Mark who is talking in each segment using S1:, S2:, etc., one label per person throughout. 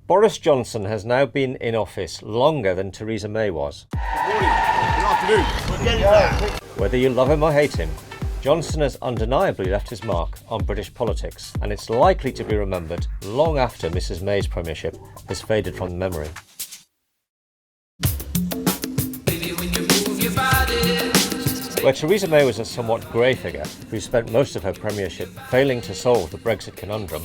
S1: Boris Johnson has now been in office longer than Theresa May was.
S2: Good morning. Good afternoon. We're getting there.
S1: Whether you love him or hate him, Johnson has undeniably left his mark on British politics, and it's likely to be remembered long after Mrs May's premiership has faded from memory. Where Theresa May was a somewhat grey figure who spent most of her premiership failing to solve the Brexit conundrum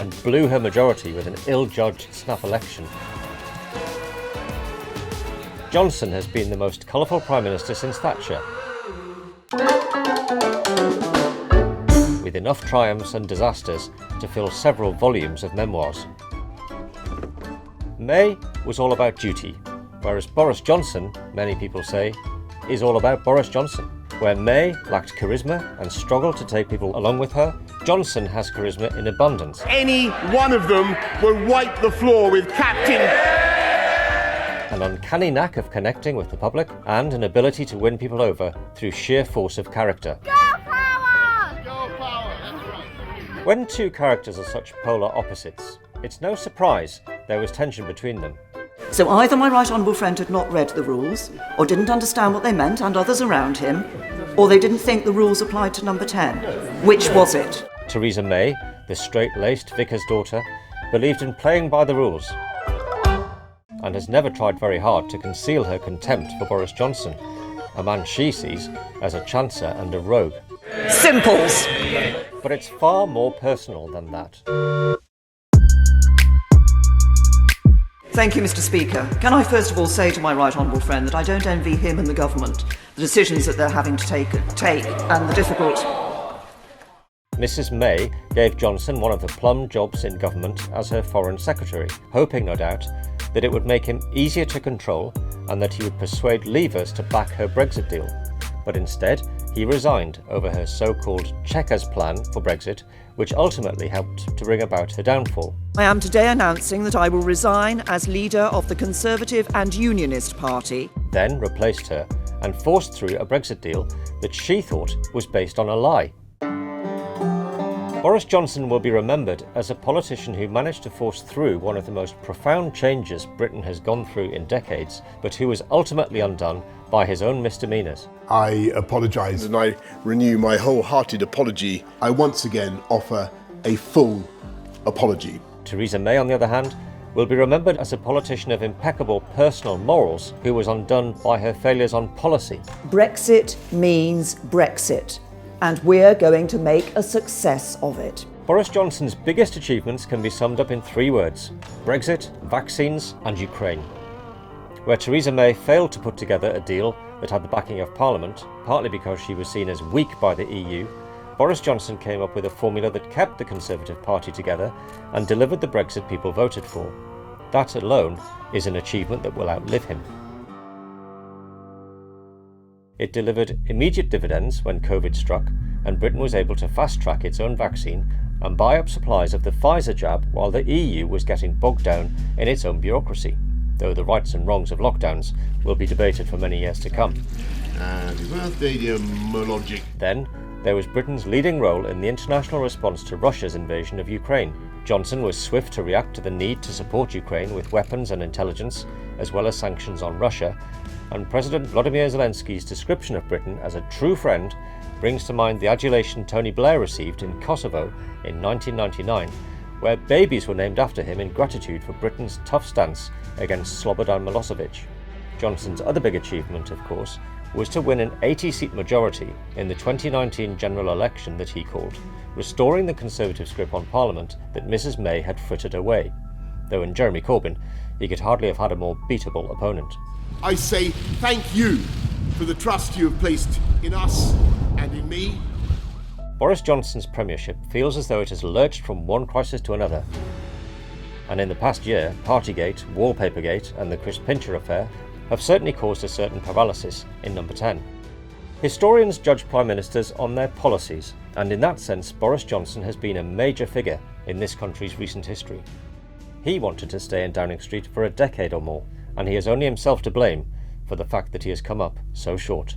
S1: and blew her majority with an ill-judged snap election, Johnson has been the most colourful Prime Minister since Thatcher, with enough triumphs and disasters to fill several volumes of memoirs. May was all about duty, whereas Boris Johnson, many people say, is all about Boris Johnson. Where May lacked charisma and struggled to take people along with her, Johnson has charisma in abundance.
S2: Any one of them will wipe the floor with Captain...
S1: An uncanny knack of connecting with the public and an ability to win people over through sheer force of character.
S3: Girl power!
S2: Girl power, that's right.
S1: When two characters are such polar opposites, it's no surprise there was tension between them.
S4: So either my right honourable friend had not read the rules, or didn't understand what they meant and others around him, or they didn't think the rules applied to number 10. Which was it?
S1: Theresa May, the straight-laced vicar's daughter, believed in playing by the rules and has never tried very hard to conceal her contempt for Boris Johnson, a man she sees as a chancer and a rogue.
S4: Simples!
S1: But it's far more personal than that.
S4: Thank you, Mr. Speaker. Can I first of all say to my right honourable friend that I don't envy him and the government the decisions that they're having to take and the difficult...
S1: Mrs May gave Johnson one of the plum jobs in government as her Foreign Secretary, hoping, no doubt, that it would make him easier to control and that he would persuade Leavers to back her Brexit deal. But instead, he resigned over her so-called checkers plan for Brexit, which ultimately helped to bring about her downfall.
S4: I am today announcing that I will resign as leader of the Conservative and Unionist Party.
S1: Then replaced her and forced through a Brexit deal that she thought was based on a lie. Boris Johnson will be remembered as a politician who managed to force through one of the most profound changes Britain has gone through in decades, but who was ultimately undone by his own misdemeanours.
S5: I apologise and I renew my wholehearted apology. I once again offer a full apology.
S1: Theresa May, on the other hand, will be remembered as a politician of impeccable personal morals who was undone by her failures on policy.
S4: Brexit means Brexit, and we're going to make a success of it.
S1: Boris Johnson's biggest achievements can be summed up in 3 words: Brexit, vaccines and Ukraine. Where Theresa May failed to put together a deal that had the backing of Parliament, partly because she was seen as weak by the EU, Boris Johnson came up with a formula that kept the Conservative Party together and delivered the Brexit people voted for. That alone is an achievement that will outlive him. It delivered immediate dividends when COVID struck, and Britain was able to fast-track its own vaccine and buy up supplies of the Pfizer jab while the EU was getting bogged down in its own bureaucracy, though the rights and wrongs of lockdowns will be debated for many years to come.
S5: Happy birthday, dear Mologic.
S1: Then, there was Britain's leading role in the international response to Russia's invasion of Ukraine. Johnson was swift to react to the need to support Ukraine with weapons and intelligence, as well as sanctions on Russia, and President Volodymyr Zelensky's description of Britain as a true friend brings to mind the adulation Tony Blair received in Kosovo in 1999, where babies were named after him in gratitude for Britain's tough stance against Slobodan Milosevic. Johnson's other big achievement, of course, was to win an 80-seat majority in the 2019 general election that he called, restoring the Conservatives' grip on Parliament that Mrs May had frittered away, though in Jeremy Corbyn he could hardly have had a more beatable opponent.
S2: I say thank you for the trust you have placed in us and in me.
S1: Boris Johnson's premiership feels as though it has lurched from one crisis to another. And in the past year, Partygate, Wallpapergate and the Chris Pincher affair have certainly caused a certain paralysis in number 10. Historians judge prime ministers on their policies, and in that sense Boris Johnson has been a major figure in this country's recent history. He wanted to stay in Downing Street for a decade or more, and he has only himself to blame for the fact that he has come up so short.